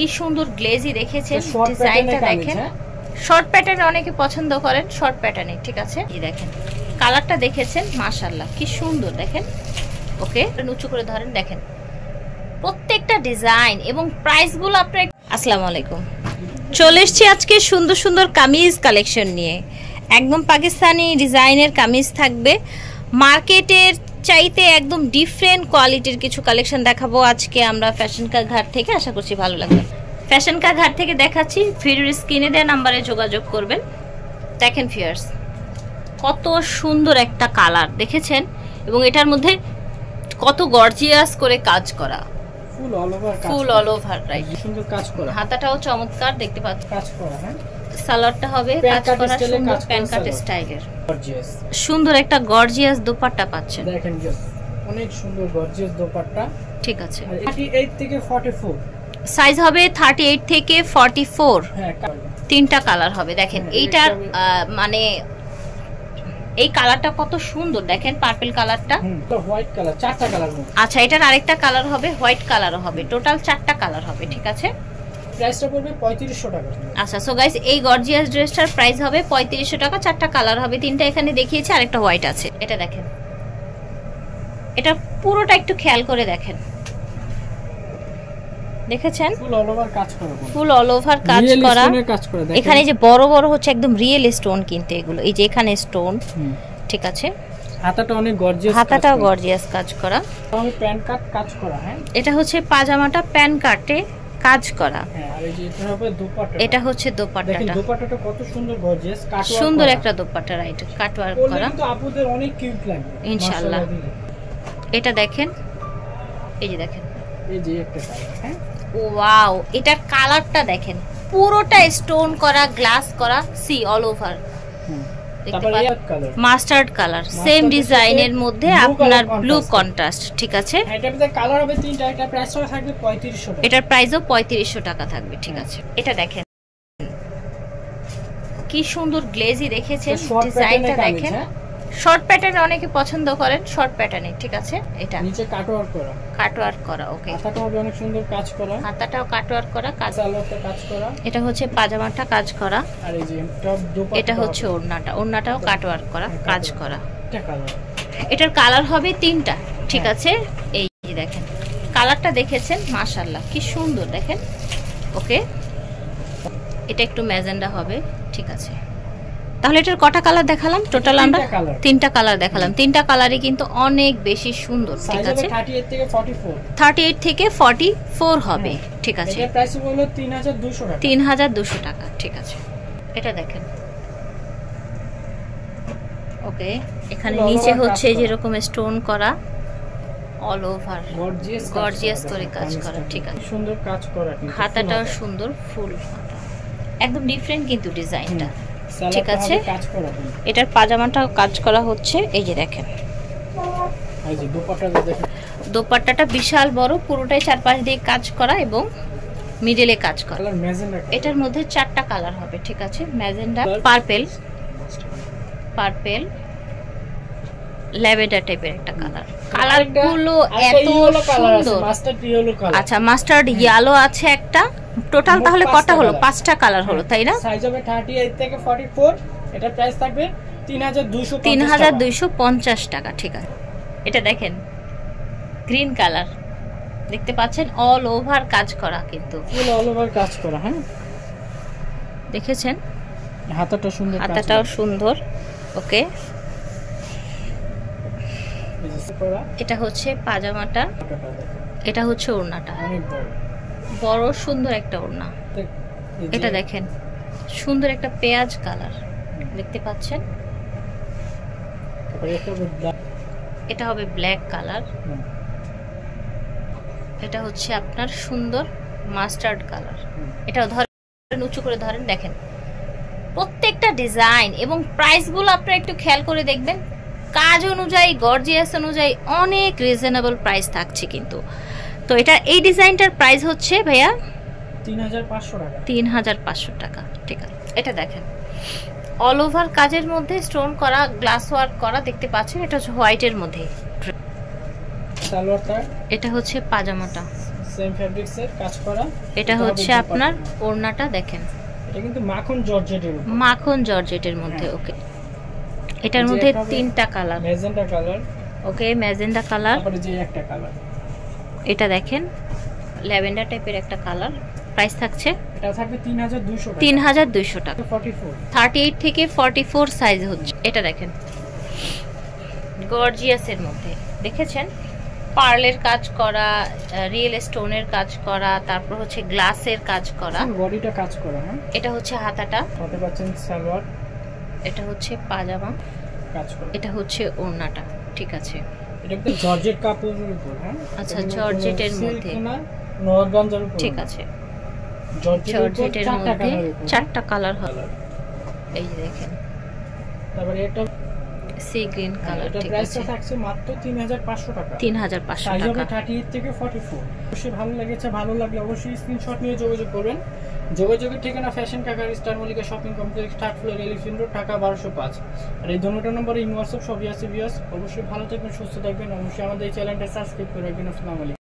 কি সুন্দর গ্লেজি দেখেছেন, ডিজাইনটা দেখেন। শর্ট প্যাটার্ন অনেকে পছন্দ করেন, শর্ট প্যাটার্নে, ঠিক আছে। এই দেখেন কালারটা দেখেছেন, মাশাআল্লাহ কি সুন্দর দেখেন। ওকে, উঁচু করে ধরেন, দেখেন প্রত্যেকটা ডিজাইন এবং প্রাইসগুলো আপনার। আসসালামু আলাইকুম, চলে এসেছি আজকে সুন্দর সুন্দর কামিজ কালেকশন নিয়ে। একদম পাকিস্তানি ডিজাইনের কামিজ থাকবে, মার্কেটের চাইতে একদম ডিফারেন্ট কোয়ালিটির কিছু কালেকশন দেখাবো আজকে আমরা ফ্যাশন কা ঘাট থেকে। আশা করছি ভালো লাগবে। ফ্যাশন কা ঘাট থেকে দেখাচ্ছি, ভিডিওর স্ক্রিনে দেওয়া নাম্বারে যোগাযোগ করবেন। দেখেন ফিয়ার্স, কত সুন্দর একটা কালার দেখেছেন, এবং এটার মধ্যে কত গর্জিয়াস করে কাজ করা, ফুল অল ওভার রাইট, সুন্দর কাজ করা। হাতাটাও চমৎকার দেখতে পাচ্ছেন, কাজ করা। হ্যাঁ, সালোয়ারটা হবে কাজ করা, সুন্দর প্যান কাট স্টাইলের, সুন্দর একটা গর্জিয়াস দোপাট্টা পাচ্ছেন। দেখেন অনেক সুন্দর গর্জিয়াস দোপাট্টা, ঠিক আছে। 38 থেকে 44 সাইজ হবে, 38 থেকে 44। হ্যাঁ, তিনটা কালার হবে। দেখেন এইটার মানে এই কালারটা কত সুন্দর দেখেন, পার্পল কালারটা, হোয়াইট কালার, চারটা কালার। আচ্ছা, এটার আরেকটা কালার হবে, হোয়াইট কালারও হবে, টোটাল চারটা কালার হবে, ঠিক আছে। প্রাইসটা পড়বে 3500 টাকা। আচ্ছা, সো গাইস এই গর্জিয়াস ড্রেসটার প্রাইস হবে 3500 টাকা। চারটা কালার হবে, তিনটা এখানে দেখিয়েছি, আরেকটা হোয়াইট আছে। এটা দেখেন, এটা পুরোটা একটু খেয়াল করে দেখেন, দেখেছেন ফুল অল ওভার কাজ করা, ফুল অল ওভার কাজ করা। এখানে যে বড় বড় হচ্ছে একদম রিয়েল স্টোন, কিন্তু এগুলো এই যে এখানে স্টোন, ঠিক আছে। হাতাটা অনেক গর্জিয়াস, হাতাটাও গর্জিয়াস কাজ করা, আমি প্যান কাট কাজ করা। হ্যাঁ, এটা হচ্ছে পাজামাটা প্যান কাটে কাজ করা। হ্যাঁ, আর এই যে এটা হবে দোপাট্টা, এটা হচ্ছে দোপাট্টাটা। দেখেন দোপাট্টাটা কত সুন্দর গর্জিয়াস, কাটওয়ার্ক সুন্দর একটা দোপাট্টা, রাইট, কাটওয়ার্ক করা, কিন্তু আপুদের অনেক কিউট লাগবে ইনশাআল্লাহ। এটা দেখেন, এই যে দেখেন, এই যে একটা কালার। হ্যাঁ, ওয়াও, এটার কালারটা দেখেন, পুরোটা স্টোন করা, গ্লাস করা, see all over. Mustard colour, same ডিজাইনের মধ্যে আপনার ব্লু কন্ট্রাস্ট, ঠিক আছে। এটার মধ্যে কালার হবে তিনটা, এটা প্রাইস থাকবে 3500 টাকা। এটার প্রাইসও 3500 টাকা থাকবে, ঠিক আছে। এটা দেখেন কি সুন্দর গ্লেজি দেখেছেন, ডিজাইনটা দেখেন। শর্ট প্যাটার্নে অনেকে পছন্দ করেন, শর্ট প্যাটার্নে, ঠিক আছে। এটা নিচে কাটওয়ার্ক করা, কাটওয়ার্ক করা, ওকে। হাতাটাও অনেক সুন্দর কাজ করা, হাতাটাও কাটওয়ার্ক করা, কাজ, সালোয়ারটা কাজ করা। এটা হচ্ছে পাজামাটা কাজ করা, আর এই যে টপ দোপাট্টা, এটা হচ্ছে ওড়নাটা, ওড়নাটাও কাটওয়ার্ক করা, কাজ করা। এটা কালার, এটার কালার হবে তিনটা, ঠিক আছে। এই যে দেখেন কালারটা দেখেছেন, মাশাআল্লাহ কি সুন্দর দেখেন। ওকে, এটা একটু ম্যাজেন্ডা হবে, ঠিক আছে। তাহলে এটার কটা কালার দেখালাম? টোটাল আমরা তিনটা কালার দেখালাম। তিনটা কালারই কিন্তু অনেক বেশি সুন্দর, ঠিক আছে। 38 থেকে 44, 38 থেকে 44 হবে, ঠিক আছে। এটার প্রাইস হলো 3200 টাকা। 3200 টাকা, ঠিক আছে। এটা দেখেন, ওকে। এখানে নিচে হচ্ছে যেরকম স্টোন করা, অল ওভার গর্জিয়াস করে কাজ করা, ঠিক আছে। সুন্দর কাজ করা, হাতাটাও সুন্দর, ফুল হাতা, একদম ডিফারেন্ট কিন্তু ডিজাইনটা, ঠিক আছে। এটার পাজামাটাও কাজ করা হচ্ছে, এই যে দেখেন। এই যে দোপাট্টাটা দেখেন, দোপাট্টাটা বিশাল বড়, পুরোটাই চারপাশ দিয়ে কাজ করা এবং মিডলে কাজ করা। এটার মধ্যে চারটা কালার হবে, ঠিক আছে। ম্যাজেন্ডা, পার্পল, পার্পল, ল্যাভেন্ডার টাইপের একটা কালার। কালারগুলো এত সুন্দর। আচ্ছা, মাস্টার্ড ইয়েলো আছে একটা। টোটাল তাহলে কটা হলো? 5টা কালার হলো, তাই না? সাইজ হবে 38 থেকে 44। এটা প্রাইস থাকবে 3250 টাকা, ঠিক আছে। এটা দেখেন গ্রিন কালার, দেখতে পাচ্ছেন অল ওভার কাজ করা, কিন্তু ফুল অল ওভার কাজ করা। হ্যাঁ, দেখেছেন হাতাটা সুন্দর, হাতাটাও সুন্দর, ওকে। এটা হচ্ছে পাজামাটা, এটা হচ্ছে ওড়নাটা, অনেক বড় বড় সুন্দর একটা ওড়না। এটা দেখেন সুন্দর একটা পেঁয়াজ কালার, দেখতে পাচ্ছেন। এটা হবে ব্ল্যাক কালার, এটা হচ্ছে আপনার সুন্দর মাস্টার্ড কালার। এটা ধরেন, উঁচু করে ধরেন, দেখেন প্রত্যেকটা ডিজাইন এবং প্রাইসগুলো আপনারা একটু খেয়াল করে দেখবেন। কাজ অনুযায়ী, গর্জিয়াস অনুযায়ী অনেক রিজনেবল প্রাইস থাকছে কিন্তু। তো এটা এই ডিজাইনটার প্রাইস হচ্ছে ভাইয়া 3500 টাকা। 3500 টাকা, ঠিক আছে। এটা দেখেন অল ওভার কাজের মধ্যে স্টোন করা, গ্লাস ওয়ার্ক করা, দেখতে পাচ্ছেন। এটা হচ্ছে হোয়াইটের মধ্যে, সালোয়ারটা, এটা হচ্ছে পাজামাটা, সেম ফেব্রিক্স এর কাজ করা। এটা হচ্ছে আপনার ওড়নাটা দেখেন, এটা কিন্তু মাখন জর্জেটের উপর, মাখন জর্জেটের মধ্যে। ওকে, এটার মধ্যে তিনটা কালার, ম্যাজেন্টা কালার, ওকে ম্যাজেন্টা কালার, তারপরে যে একটা কালার, এটা দেখেন ল্যাভেন্ডার টাইপের একটা কালার। প্রাইস থাকছে এটা থাকবে 3200 টাকা। 3200 টাকা। 44 38 থেকে 44 সাইজ হচ্ছে। এটা দেখেন গর্জিয়াসের মধ্যে, দেখেছেন পার্লের কাজ করা, রিয়েল স্টোনের কাজ করা, তারপর হচ্ছে গ্লাসের কাজ করা, বডিটা কাজ করা। হ্যাঁ, এটা হচ্ছে হাতাটা, হাতে পাচ্ছেন সালোয়ার, এটা হচ্ছে পাজামা কাজ করা, এটা হচ্ছে ওড়নাটা। ঠিক আছে, এটা একদম জর্জেট কাপড়ের উপর। হ্যাঁ, আচ্ছা জর্জেটের মধ্যে, নরগঞ্জের উপর। ঠিক আছে জর্জেটের মধ্যে চারটা কালার হবে। এই যে দেখেন, তারপরে এটা সি গ্রিন কালার। এটা ঠিক প্রাইসটা আছে থাকছে মাত্র 3500 টাকা। 3500 সাইজ হবে টাকা। 38 থেকে 44। অবশ্যই ভালো লেগেছে, ভালো লাগলে অবশ্যই স্ক্রিনশট নিয়ে যোগাযোগ করবেন। যোগাযোগের ঠিকানা ফ্যাশন কাকার star Mallika shopping complex, third floor, elephant road, Dhaka 1205। আর এই দুটো নম্বরে ইমো হোয়াটসঅ্যাপ সবই আছে ভিউয়ার্স। অবশ্যই ভালো থাকবেন, সুস্থ থাকবেন, অবশ্যই আমাদের এই চ্যানেলটা সাবস্ক্রাইব করে রাখবেন। আসসালামু আলাইকুম।